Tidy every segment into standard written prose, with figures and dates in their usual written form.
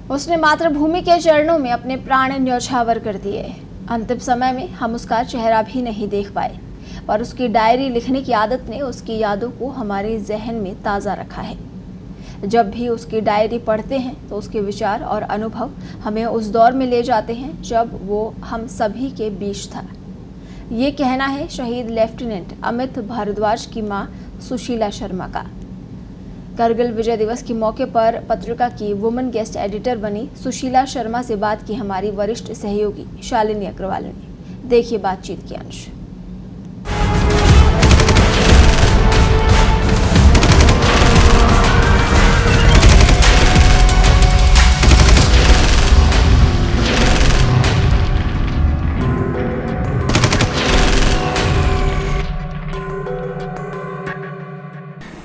उसने मातृभूमि के चरणों में अपने प्राण न्यौछावर कर दिए। अंतिम समय में हम उसका चेहरा भी नहीं देख पाए, पर उसकी डायरी लिखने की आदत ने उसकी यादों को हमारे जहन में ताज़ा रखा है। जब भी उसकी डायरी पढ़ते हैं तो उसके विचार और अनुभव हमें उस दौर में ले जाते हैं जब वो हम सभी के बीच था। ये कहना है शहीद लेफ्टिनेंट अमित भारद्वाज की मां सुशीला शर्मा का। करगिल विजय दिवस के मौके पर पत्रिका की वुमेन गेस्ट एडिटर बनी सुशीला शर्मा से बात की हमारी वरिष्ठ सहयोगी शालिनी अग्रवाल ने। देखिए बातचीत के अंश।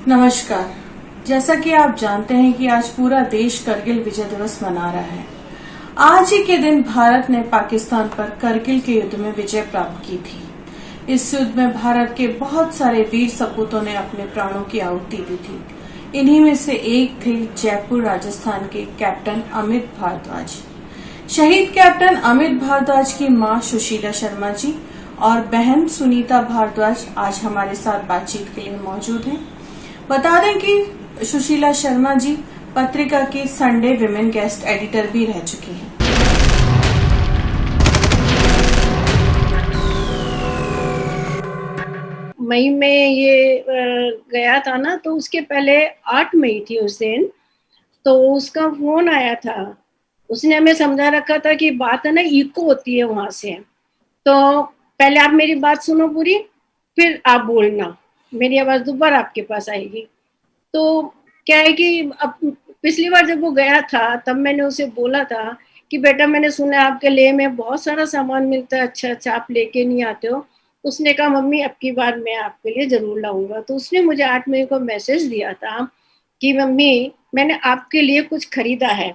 नमस्कार। जैसा कि आप जानते हैं कि आज पूरा देश करगिल विजय दिवस मना रहा है। आज ही के दिन भारत ने पाकिस्तान पर करगिल के युद्ध में विजय प्राप्त की थी। इस युद्ध में भारत के बहुत सारे वीर सपूतों ने अपने प्राणों की आहुति दी थी। इन्हीं में से एक थे जयपुर राजस्थान के कैप्टन अमित भारद्वाज। शहीद कैप्टन अमित भारद्वाज की मां सुशीला शर्मा जी और बहन सुनीता भारद्वाज आज हमारे साथ बातचीत के लिए मौजूद हैं। बता दें कि सुशीला शर्मा जी पत्रिका की संडे विमेन गेस्ट एडिटर भी रह चुकी हैं। मई में ये गया था ना, तो उसके पहले 8 मई थी उस दिन। तो उसका फोन आया था। उसने हमें समझा रखा था कि बात है ना इको होती है वहां से, तो पहले आप मेरी बात सुनो पूरी, फिर आप बोलना, मेरी आवाज दोबारा आपके पास आएगी। तो क्या है कि अब पिछली बार जब वो गया था तब मैंने उसे बोला था कि बेटा मैंने सुना आपके लेह में बहुत सारा सामान मिलता है, अच्छा अच्छा, आप लेके नहीं आते हो। उसने कहा मम्मी अब की बार मैं आपके लिए जरूर लाऊंगा। तो उसने मुझे 8 मई को मैसेज दिया था कि मम्मी मैंने आपके लिए कुछ खरीदा है।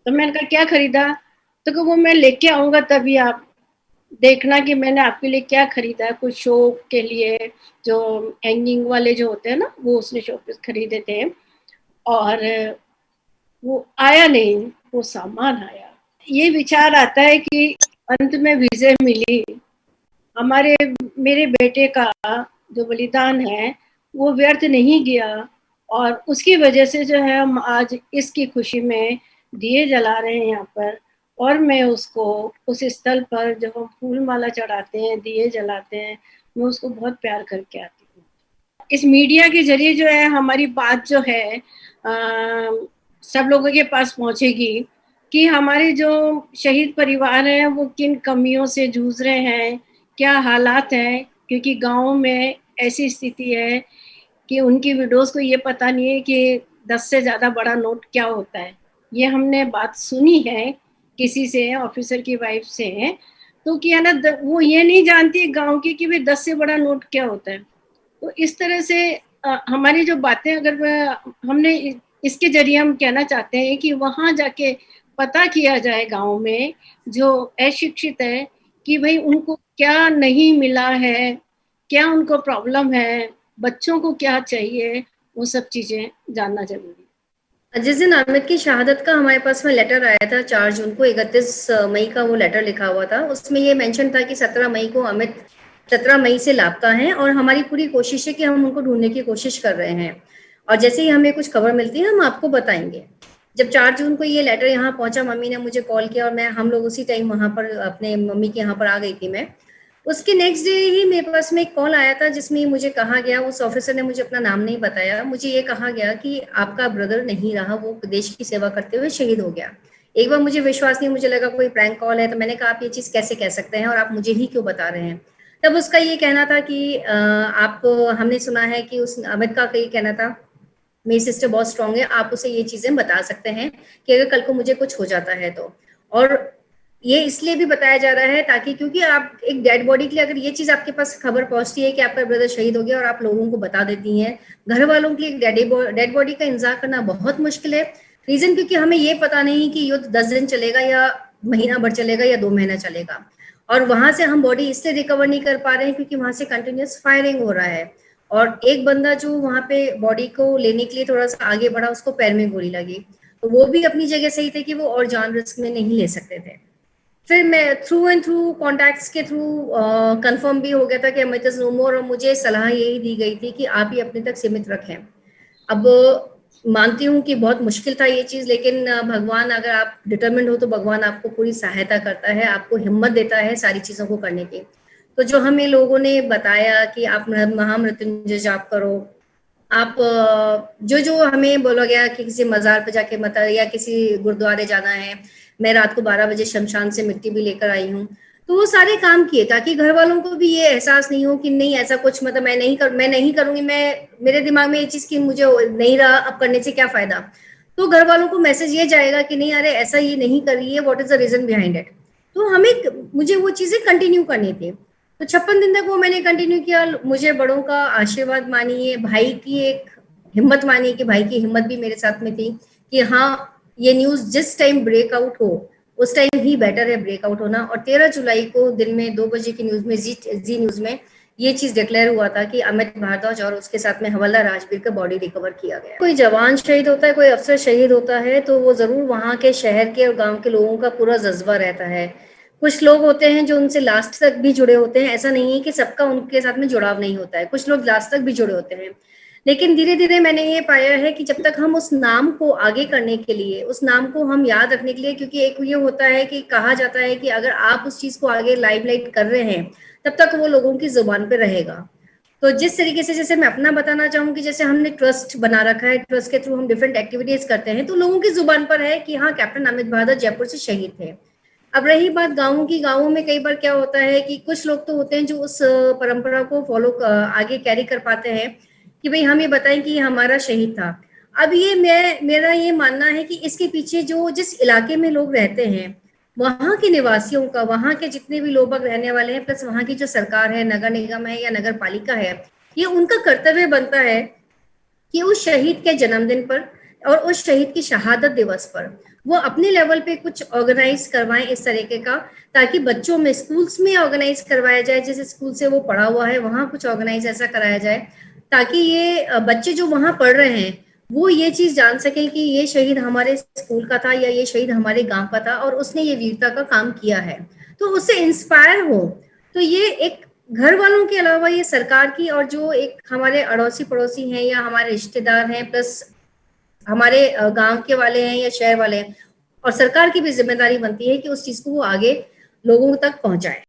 तो मैंने कहा क्या खरीदा? तो वो मैं लेके आऊंगा तभी आप देखना कि मैंने आपके लिए क्या खरीदा है। कुछ शो के लिए जो हैंगिंग वाले जो होते हैं ना, वो उसने शो पीस खरीदे थे। और वो आया नहीं, वो सामान आया। ये विचार आता है कि अंत में विजय मिली। हमारे मेरे बेटे का जो बलिदान है वो व्यर्थ नहीं गया, और उसकी वजह से जो है हम आज इसकी खुशी में दिए जला रहे हैं यहाँ पर। और मैं उसको उस स्थल पर जब हम फूल माला चढ़ाते हैं, दिए जलाते हैं, मैं उसको बहुत प्यार करके आती हूँ। इस मीडिया के जरिए जो है हमारी बात जो है सब लोगों के पास पहुंचेगी कि हमारे जो शहीद परिवार हैं वो किन कमियों से जूझ रहे हैं, क्या हालात हैं। क्योंकि गाँव में ऐसी स्थिति है कि उनकी विडोज को ये पता नहीं है कि 10 से ज्यादा बड़ा नोट क्या होता है। ये हमने बात सुनी है किसी से, ऑफिसर की वाइफ से। तो क्या ना, वो ये नहीं जानती गांव की कि भाई 10 से बड़ा नोट क्या होता है। तो इस तरह से हमारी जो बातें अगर हमने इसके जरिए हम कहना चाहते हैं कि वहां जाके पता किया जाए गांव में जो अशिक्षित है कि भाई उनको क्या नहीं मिला है, क्या उनको प्रॉब्लम है, बच्चों को क्या चाहिए, वो सब चीजें जानना जरूरी है। जिस दिन अमित की शहादत का हमारे पास में लेटर आया था 4 जून को, 31 मई का वो लेटर लिखा हुआ था। उसमें ये मेंशन था कि 17 मई को अमित 17 मई से लापता हैं और हमारी पूरी कोशिश है कि हम उनको ढूंढने की कोशिश कर रहे हैं, और जैसे ही हमें कुछ खबर मिलती है हम आपको बताएंगे। जब 4 जून को ये लेटर यहाँ पहुंचा, मम्मी ने मुझे कॉल किया और हम लोग उसी टाइम वहां पर अपने मम्मी के यहाँ पर आ गई थी मैं। उसके नेक्स्ट डे ही मेरे पास में एक कॉल आया था जिसमें मुझे कहा गया, उस ऑफिसर ने मुझे अपना नाम नहीं बताया, मुझे ये कहा गया कि आपका ब्रदर नहीं रहा, वो देश की सेवा करते हुए शहीद हो गया। एक बार मुझे विश्वास नहीं, मुझे लगा कोई प्रैंक कॉल है। तो मैंने कहा आप ये चीज कैसे कह सकते हैं और आप मुझे ही क्यों बता रहे हैं। तब उसका ये कहना था कि आपको हमने सुना है कि उस अमित का ये कहना था मेरी सिस्टर बहुत स्ट्रांग है, आप उसे ये चीजें बता सकते हैं कि अगर कल को मुझे कुछ हो जाता है तो। और ये इसलिए भी बताया जा रहा है ताकि, क्योंकि आप एक डेड बॉडी के लिए अगर ये चीज आपके पास खबर पहुंचती है कि आपका ब्रदर शहीद हो गया और आप लोगों को बता देती हैं, घर वालों के लिए डेड बॉडी का इंतजार करना बहुत मुश्किल है। रीजन क्योंकि हमें ये पता नहीं कि युद्ध 10 दिन चलेगा या महीना भर चलेगा या 2 महीना चलेगा, और वहां से हम बॉडी इसलिए रिकवर नहीं कर पा रहे हैं क्योंकि वहां से कंटिन्यूस फायरिंग हो रहा है। और एक बंदा जो वहां पे बॉडी को लेने के लिए थोड़ा सा आगे बढ़ा, उसको पैर में गोली लगी। तो वो भी अपनी जगह सही थे कि वो और जान रिस्क में नहीं ले सकते थे। फिर मैं थ्रू एंड थ्रू कॉन्टैक्ट्स के थ्रू कंफर्म भी हो गया था कि अमित इज नो मोर, और मुझे सलाह यही दी गई थी कि आप ही अपने तक सीमित रखें। अब मानती हूँ कि बहुत मुश्किल था ये चीज, लेकिन भगवान, अगर आप डिटरमिन्ड हो तो भगवान आपको पूरी सहायता करता है, आपको हिम्मत देता है सारी चीजों को करने की। तो जो हमें लोगों ने बताया कि आप महामृत्युंजय जाप करो, आप जो जो हमें बोला गया कि किसी मजार पे जाके मत, या किसी गुरुद्वारे जाना है, मैं रात को 12 बजे शमशान से मिट्टी भी लेकर आई हूँ, तो वो सारे काम किए ताकि घर वालों को भी ये एहसास नहीं हो कि नहीं ऐसा कुछ, मतलब मैं नहीं करूंगी, मेरे दिमाग में ये चीज कि मुझे नहीं रहा, अब करने से क्या फायदा। तो घर वालों को मैसेज ये जाएगा कि नहीं, अरे ऐसा ये नहीं कर रही है, what is the reason behind it. तो मुझे वो चीजें कंटिन्यू करनी थी। तो 56 दिन तक वो मैंने कंटिन्यू किया। मुझे बड़ों का आशीर्वाद मानिए, भाई की एक हिम्मत मानिए कि भाई की हिम्मत भी मेरे साथ में थी कि हाँ, ये न्यूज जिस टाइम ब्रेकआउट हो उस टाइम ही बेटर है ब्रेकआउट होना। और 13 जुलाई को दिन में 2 बजे की न्यूज में, जी न्यूज में ये चीज डिक्लेयर हुआ था कि अमित भारद्वाज और उसके साथ में हवलदार राजवीर का बॉडी रिकवर किया गया। कोई जवान शहीद होता है, कोई अफसर शहीद होता है, तो वो जरूर वहां के शहर के और गांव के लोगों का पूरा जज्बा रहता है। कुछ लोग होते हैं जो उनसे लास्ट तक भी जुड़े होते हैं, ऐसा नहीं है कि सबका उनके साथ में जुड़ाव नहीं होता है, कुछ लोग लास्ट तक भी जुड़े होते हैं। लेकिन धीरे धीरे मैंने ये पाया है कि जब तक हम उस नाम को आगे करने के लिए, उस नाम को हम याद रखने के लिए, क्योंकि एक ये होता है कि कहा जाता है कि अगर आप उस चीज को आगे लाइमलाइट कर रहे हैं तब तक वो लोगों की जुबान पे रहेगा। तो जिस तरीके से, जैसे मैं अपना बताना चाहूंगी, जैसे हमने ट्रस्ट बना रखा है, ट्रस्ट के थ्रू हम डिफरेंट एक्टिविटीज करते हैं, तो लोगों की जुबान पर है कि हाँ, कैप्टन अमित भारद्वाज जयपुर से शहीद थे। अब रही बात गाँवों की, गाँवों में कई बार क्या होता है कि कुछ लोग तो होते हैं जो उस परंपरा को फॉलो आगे कैरी कर पाते हैं कि भाई हम ये बताएं कि हमारा शहीद था। अब ये मेरा ये मानना है कि इसके पीछे जो जिस इलाके में लोग रहते हैं, वहां के निवासियों का, वहां के जितने भी लोग रहने वाले हैं, प्लस वहां की जो सरकार है, नगर निगम है या नगर पालिका है, ये उनका कर्तव्य बनता है कि उस शहीद के जन्मदिन पर और उस शहीद की शहादत दिवस पर वो अपने लेवल पे कुछ ऑर्गेनाइज करवाएं इस तरीके का, ताकि बच्चों में, स्कूल्स में ऑर्गेनाइज करवाया जाए, जिस स्कूल से वो पढ़ा हुआ है वहां कुछ ऑर्गेनाइज ऐसा कराया जाए, ताकि ये बच्चे जो वहां पढ़ रहे हैं वो ये चीज जान सकें कि ये शहीद हमारे स्कूल का था या ये शहीद हमारे गांव का था और उसने ये वीरता का काम किया है, तो उससे इंस्पायर हो। तो ये एक घर वालों के अलावा ये सरकार की, और जो एक हमारे अड़ोसी पड़ोसी हैं या हमारे रिश्तेदार हैं, प्लस हमारे गांव के वाले हैं या शहर वाले हैं, और सरकार की भी जिम्मेदारी बनती है कि उस चीज को वो आगे लोगों तक पहुंचाए।